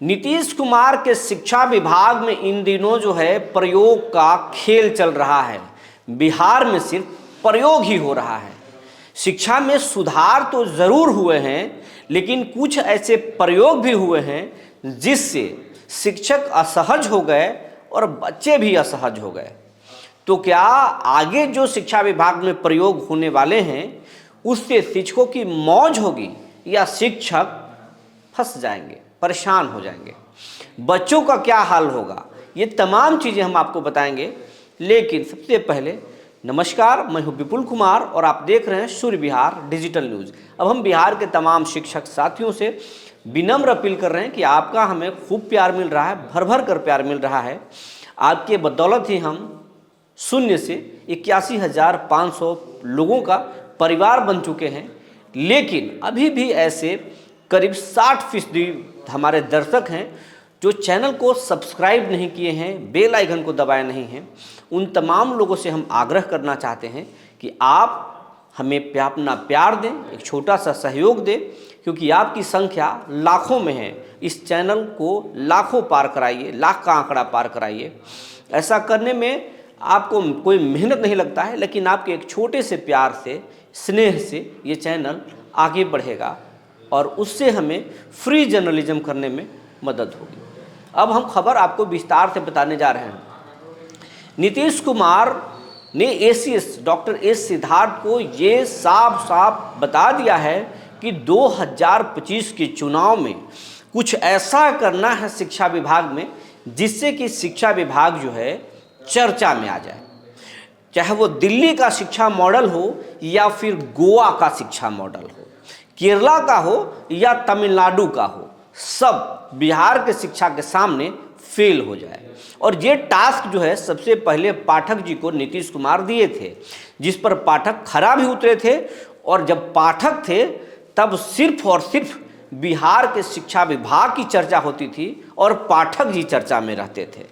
नीतीश कुमार के शिक्षा विभाग में इन दिनों जो है प्रयोग का खेल चल रहा है। बिहार में सिर्फ प्रयोग ही हो रहा है। शिक्षा में सुधार तो ज़रूर हुए हैं, लेकिन कुछ ऐसे प्रयोग भी हुए हैं जिससे शिक्षक असहज हो गए और बच्चे भी असहज हो गए। तो क्या आगे जो शिक्षा विभाग में प्रयोग होने वाले हैं उससे शिक्षकों की मौज होगी या शिक्षक फंस जाएंगे, परेशान हो जाएंगे, बच्चों का क्या हाल होगा, ये तमाम चीज़ें हम आपको बताएंगे। लेकिन सबसे पहले नमस्कार, मैं हूं विपुल कुमार और आप देख रहे हैं सूर्य बिहार डिजिटल न्यूज़। अब हम बिहार के तमाम शिक्षक साथियों से विनम्र अपील कर रहे हैं कि आपका हमें खूब प्यार मिल रहा है, भर भर कर प्यार मिल रहा है। आपके बदौलत ही हम शून्य से 81,500 लोगों का परिवार बन चुके हैं। लेकिन अभी भी ऐसे करीब 60% हमारे दर्शक हैं जो चैनल को सब्सक्राइब नहीं किए हैं, बेल आइकन को दबाए नहीं हैं। उन तमाम लोगों से हम आग्रह करना चाहते हैं कि आप हमें अपना प्यार दें, एक छोटा सा सहयोग दें, क्योंकि आपकी संख्या लाखों में है। इस चैनल को लाखों पार कराइए, लाख का आंकड़ा पार कराइए। ऐसा करने में आपको कोई मेहनत नहीं लगता है, लेकिन आपके एक छोटे से प्यार से, स्नेह से ये चैनल आगे बढ़ेगा और उससे हमें फ्री जर्नलिज्म करने में मदद होगी। अब हम खबर आपको विस्तार से बताने जा रहे हैं। नीतीश कुमार ने एसीएस डॉक्टर एस सिद्धार्थ को ये साफ साफ बता दिया है कि 2025 के चुनाव में कुछ ऐसा करना है शिक्षा विभाग में जिससे कि शिक्षा विभाग जो है चर्चा में आ जाए। चाहे वो दिल्ली का शिक्षा मॉडल हो या फिर गोवा का शिक्षा मॉडल हो, केरला का हो या तमिलनाडु का हो, सब बिहार के शिक्षा के सामने फेल हो जाए। और ये टास्क जो है सबसे पहले पाठक जी को नीतीश कुमार दिए थे, जिस पर पाठक खरा भी उतरे थे। और जब पाठक थे तब सिर्फ और सिर्फ बिहार के शिक्षा विभाग की चर्चा होती थी और पाठक जी चर्चा में रहते थे।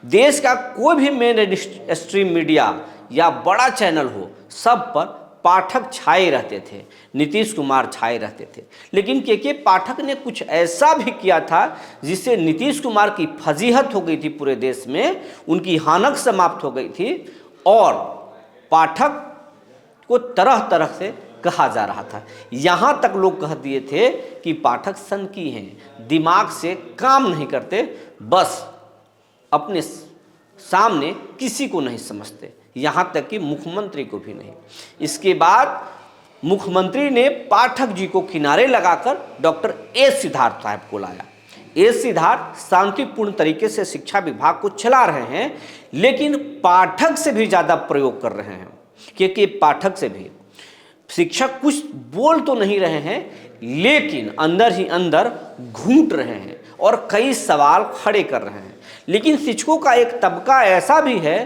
देश का कोई भी मेन स्ट्रीम मीडिया या बड़ा चैनल हो, सब पर पाठक छाए रहते थे, नीतीश कुमार छाए रहते थे। लेकिन के पाठक ने कुछ ऐसा भी किया था जिससे नीतीश कुमार की फजीहत हो गई थी पूरे देश में, उनकी हानक समाप्त हो गई थी और पाठक को तरह तरह से कहा जा रहा था। यहाँ तक लोग कह दिए थे कि पाठक सनकी हैं, दिमाग से काम नहीं करते, बस अपने सामने किसी को नहीं समझते, यहाँ तक कि मुख्यमंत्री को भी नहीं। इसके बाद मुख्यमंत्री ने पाठक जी को किनारे लगाकर डॉक्टर एस सिद्धार्थ साहब को लाया। एस सिद्धार्थ शांतिपूर्ण तरीके से शिक्षा विभाग को चला रहे हैं, लेकिन पाठक से भी ज़्यादा प्रयोग कर रहे हैं, क्योंकि पाठक से भी शिक्षक कुछ बोल तो नहीं रहे हैं, लेकिन अंदर ही अंदर घूंट रहे हैं और कई सवाल खड़े कर रहे हैं। लेकिन शिक्षकों का एक तबका ऐसा भी है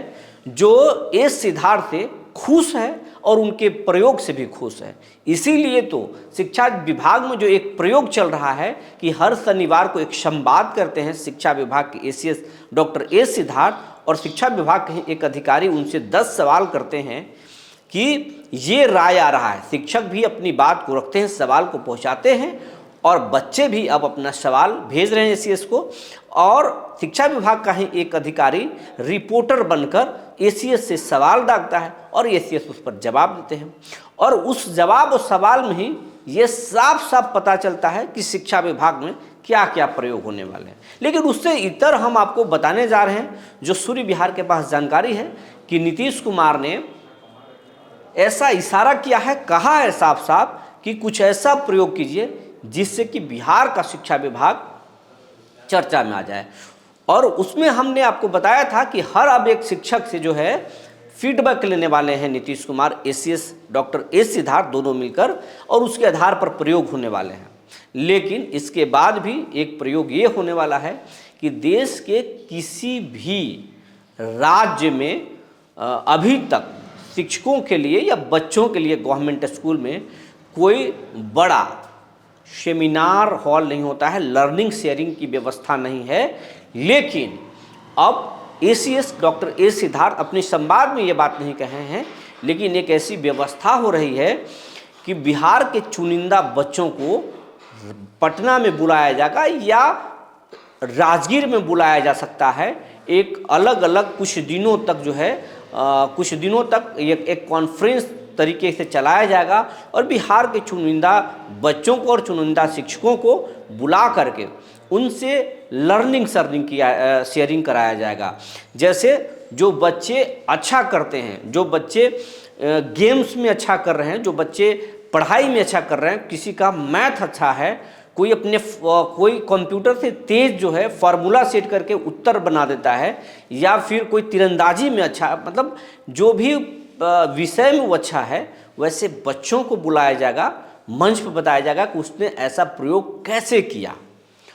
जो एस सिद्धार्थ से खुश है और उनके प्रयोग से भी खुश है। इसीलिए तो शिक्षा विभाग में जो एक प्रयोग चल रहा है कि हर शनिवार को एक संवाद करते हैं शिक्षा विभाग के एसीएस डॉक्टर एस सिद्धार्थ, और शिक्षा विभाग के एक अधिकारी उनसे 10 सवाल करते हैं कि ये राय आ रहा है। शिक्षक भी अपनी बात को रखते हैं, सवाल को पहुंचाते हैं, और बच्चे भी अब अपना सवाल भेज रहे हैं एसीएस को, और शिक्षा विभाग का ही एक अधिकारी रिपोर्टर बनकर एसीएस से सवाल दागता है और एसीएस उस पर जवाब देते हैं। और उस जवाब और सवाल में ही ये साफ साफ पता चलता है कि शिक्षा विभाग में क्या क्या प्रयोग होने वाले हैं। लेकिन उससे इतर हम आपको बताने जा रहे हैं जो सूर्य बिहार के पास जानकारी है कि नीतीश कुमार ने ऐसा इशारा किया है, कहा है साफ साफ कि कुछ ऐसा प्रयोग कीजिए जिससे कि बिहार का शिक्षा विभाग चर्चा में आ जाए। और उसमें हमने आपको बताया था कि हर अब एक शिक्षक से जो है फीडबैक लेने वाले हैं Nitish Kumar, ACS doctor S Siddharth दोनों मिलकर, और उसके आधार पर प्रयोग होने वाले हैं। लेकिन इसके बाद भी एक प्रयोग ये होने वाला है कि देश के किसी भी राज्य में अभी तक शिक्षकों के लिए या बच्चों के लिए गवर्नमेंट स्कूल में कोई बड़ा सेमिनार हॉल नहीं होता है, लर्निंग शेयरिंग की व्यवस्था नहीं है। लेकिन अब एसीएस डॉक्टर एस सिद्धार्थ अपने संवाद में ये बात नहीं कहे हैं, लेकिन एक ऐसी व्यवस्था हो रही है कि बिहार के चुनिंदा बच्चों को पटना में बुलाया जाएगा या राजगीर में बुलाया जा सकता है। एक अलग अलग कुछ दिनों तक जो है कुछ दिनों तक एक कॉन्फ्रेंस तरीके से चलाया जाएगा और बिहार के चुनिंदा बच्चों को और चुनिंदा शिक्षकों को बुला करके उनसे लर्निंग शेयरिंग कराया जाएगा। जैसे जो बच्चे अच्छा करते हैं, जो बच्चे गेम्स में अच्छा कर रहे हैं, जो बच्चे पढ़ाई में अच्छा कर रहे हैं, किसी का मैथ अच्छा है, कोई कंप्यूटर से तेज जो है फार्मूला सेट करके उत्तर बना देता है, या फिर कोई तीरंदाजी में अच्छा, मतलब जो भी विषय में वो अच्छा है, वैसे बच्चों को बुलाया जाएगा, मंच पर बताया जाएगा कि उसने ऐसा प्रयोग कैसे किया,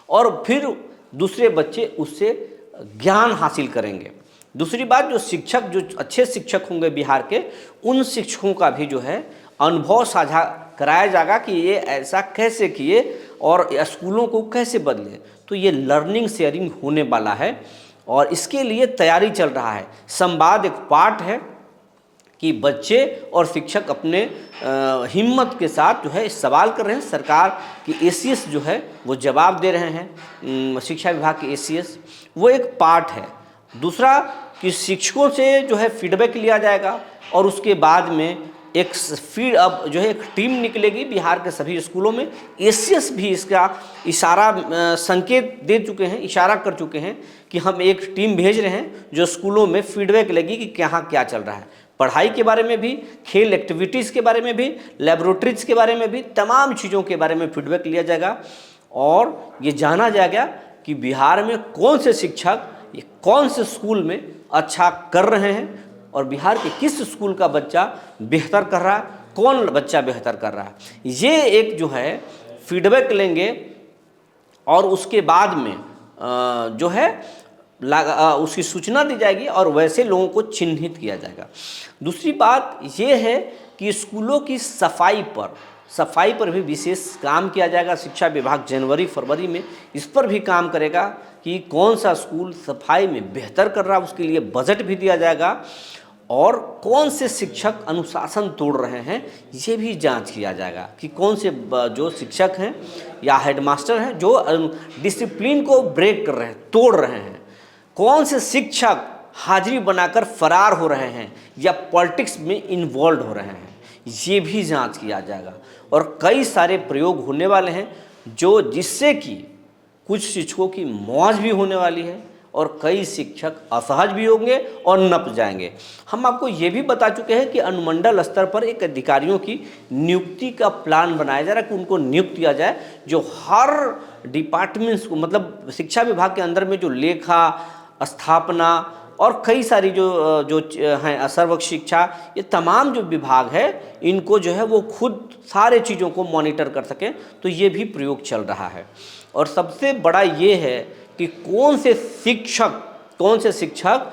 और फिर दूसरे बच्चे उससे ज्ञान हासिल करेंगे। दूसरी बात, जो शिक्षक, जो अच्छे शिक्षक होंगे बिहार के, उन शिक्षकों का भी जो है अनुभव साझा कराया जाएगा कि ये ऐसा कैसे किए और स्कूलों को कैसे बदले। तो ये लर्निंग शेयरिंग होने वाला है और इसके लिए तैयारी चल रहा है। संवाद एक पार्ट है कि बच्चे और शिक्षक अपने हिम्मत के साथ जो है सवाल कर रहे हैं। सरकार की एसीएस जो है वो जवाब दे रहे हैं, शिक्षा विभाग की एसीएस, वो एक पार्ट है। दूसरा कि शिक्षकों से जो है फीडबैक लिया जाएगा और उसके बाद में अब जो है एक टीम निकलेगी बिहार के सभी स्कूलों में। एसीएस भी इसका संकेत दे चुके हैं, इशारा कर चुके हैं कि हम एक टीम भेज रहे हैं जो स्कूलों में फीडबैक लेगी कि कहाँ क्या चल रहा है, पढ़ाई के बारे में भी, खेल एक्टिविटीज़ के बारे में भी, लेबोरेटरीज के बारे में भी, तमाम चीज़ों के बारे में फीडबैक लिया जाएगा और ये जाना जाएगा कि बिहार में कौन से शिक्षक ये कौन से स्कूल में अच्छा कर रहे हैं और बिहार के किस स्कूल का बच्चा बेहतर कर रहा है, कौन बच्चा बेहतर कर रहा है। ये एक जो है फीडबैक लेंगे और उसके बाद में जो है उसकी सूचना दी जाएगी और वैसे लोगों को चिन्हित किया जाएगा। दूसरी बात ये है कि स्कूलों की सफाई पर भी विशेष काम किया जाएगा। शिक्षा विभाग जनवरी फरवरी में इस पर भी काम करेगा कि कौन सा स्कूल सफाई में बेहतर कर रहा है, उसके लिए बजट भी दिया जाएगा और कौन से शिक्षक अनुशासन तोड़ रहे हैं ये भी जांच किया जाएगा कि कौन से जो शिक्षक हैं या हेडमास्टर हैं जो डिसिप्लिन को ब्रेक कर रहे हैं, तोड़ रहे हैं, कौन से शिक्षक हाजिरी बनाकर फरार हो रहे हैं या पॉलिटिक्स में इन्वॉल्व हो रहे हैं, ये भी जांच किया जाएगा। और कई सारे प्रयोग होने वाले हैं जिससे कि कुछ शिक्षकों की मौज भी होने वाली है और कई शिक्षक असहज भी होंगे और नप जाएंगे। हम आपको ये भी बता चुके हैं कि अनुमंडल स्तर पर एक अधिकारियों की नियुक्ति का प्लान बनाया जा रहा है कि उनको नियुक्त किया जाए, जो हर डिपार्टमेंट्स को, मतलब शिक्षा विभाग के अंदर में जो लेखा, स्थापना और कई सारी जो हैं सर्वक शिक्षा, ये तमाम जो विभाग है इनको जो है वो खुद सारे चीज़ों को मॉनिटर कर सकें। तो ये भी प्रयोग चल रहा है। और सबसे बड़ा ये है कि कौन से शिक्षक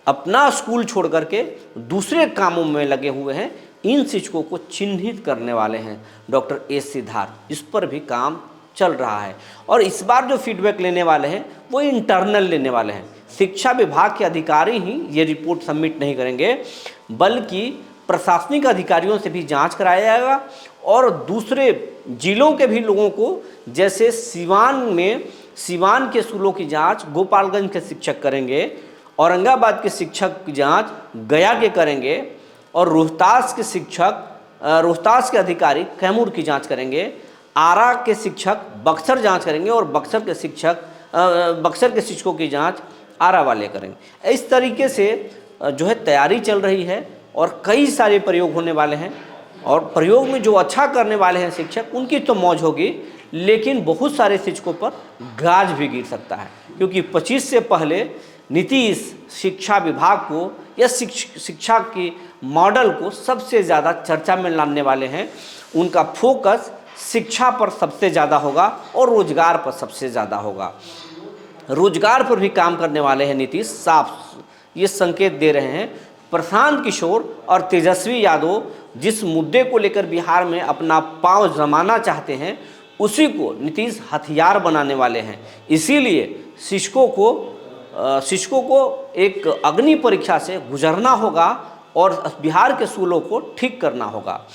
अपना स्कूल छोड़ करके दूसरे कामों में लगे हुए हैं, इन शिक्षकों को चिन्हित करने वाले हैं डॉक्टर एस सिद्धार्थ। इस पर भी काम चल रहा है और इस बार जो फीडबैक लेने वाले हैं वो इंटरनल लेने वाले हैं। शिक्षा विभाग के अधिकारी ही ये रिपोर्ट सबमिट नहीं करेंगे, बल्कि प्रशासनिक अधिकारियों से भी जांच कराया जाएगा और दूसरे जिलों के भी लोगों को, जैसे सिवान के स्कूलों की जांच गोपालगंज के शिक्षक करेंगे, औरंगाबाद के शिक्षक की जांच गया के करेंगे और रोहतास के अधिकारी कैमूर की जांच करेंगे, आरा के शिक्षक बक्सर जांच करेंगे और बक्सर के शिक्षकों की जांच आरा वाले करेंगे। इस तरीके से जो है तैयारी चल रही है और कई सारे प्रयोग होने वाले हैं और प्रयोग में जो अच्छा करने वाले हैं शिक्षक, उनकी तो मौज होगी, लेकिन बहुत सारे शिक्षकों पर गाज भी गिर सकता है, क्योंकि 25 से पहले नीतीश शिक्षा विभाग को या शिक्षा की मॉडल को सबसे ज़्यादा चर्चा में लाने वाले हैं। उनका फोकस शिक्षा पर सबसे ज़्यादा होगा और रोजगार पर सबसे ज़्यादा होगा। रोजगार पर भी काम करने वाले हैं नीतीश, साफ ये संकेत दे रहे हैं। प्रशांत किशोर और तेजस्वी यादव जिस मुद्दे को लेकर बिहार में अपना पांव जमाना चाहते हैं, उसी को नीतीश हथियार बनाने वाले हैं। इसीलिए शिक्षकों को एक अग्नि परीक्षा से गुजरना होगा और बिहार के स्कूलों को ठीक करना होगा।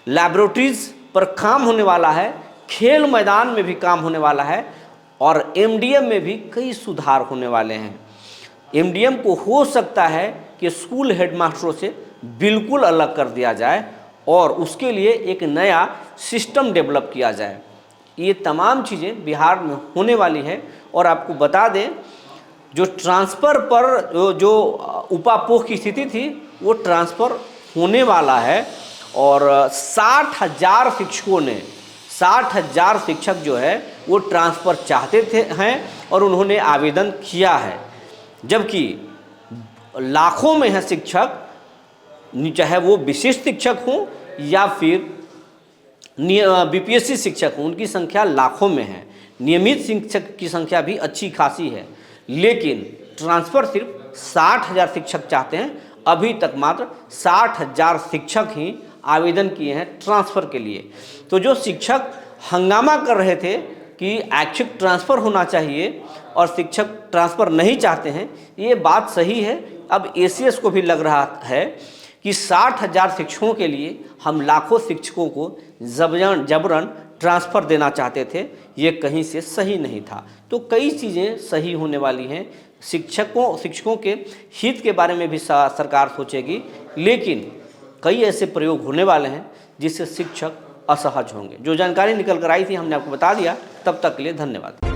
लैबोरेटरीज पर काम होने वाला है, खेल मैदान में भी काम होने वाला है और एमडीएम में भी कई सुधार होने वाले हैं। एमडीएम को हो सकता है कि स्कूल हेडमास्टरों से बिल्कुल अलग कर दिया जाए और उसके लिए एक नया सिस्टम डेवलप किया जाए। ये तमाम चीज़ें बिहार में होने वाली है। और आपको बता दें, जो ट्रांसफ़र पर जो उपापोह की स्थिति थी वो ट्रांसफ़र होने वाला है और 60,000 शिक्षकों ने 60,000 शिक्षक जो है वो ट्रांसफ़र चाहते हैं और उन्होंने आवेदन किया है। जबकि लाखों में है शिक्षक, चाहे वो विशिष्ट शिक्षक हों या फिर बीपीएससी शिक्षक हों, उनकी संख्या लाखों में है। नियमित शिक्षक की संख्या भी अच्छी खासी है, लेकिन ट्रांसफ़र सिर्फ 60,000 शिक्षक चाहते हैं। अभी तक मात्र 60,000 शिक्षक ही आवेदन किए हैं ट्रांसफ़र के लिए। तो जो शिक्षक हंगामा कर रहे थे कि ऐच्छिक ट्रांसफ़र होना चाहिए और शिक्षक ट्रांसफ़र नहीं चाहते हैं, ये बात सही है। अब एसीएस को भी लग रहा है कि 60,000 शिक्षकों के लिए हम लाखों शिक्षकों को जबरन ट्रांसफ़र देना चाहते थे, ये कहीं से सही नहीं था। तो कई चीज़ें सही होने वाली हैं। शिक्षकों के हित के बारे में भी सरकार सोचेगी, लेकिन कई ऐसे प्रयोग होने वाले हैं जिससे शिक्षक असहज होंगे। जो जानकारी निकल कर आई थी हमने आपको बता दिया। तब तक के लिए धन्यवाद।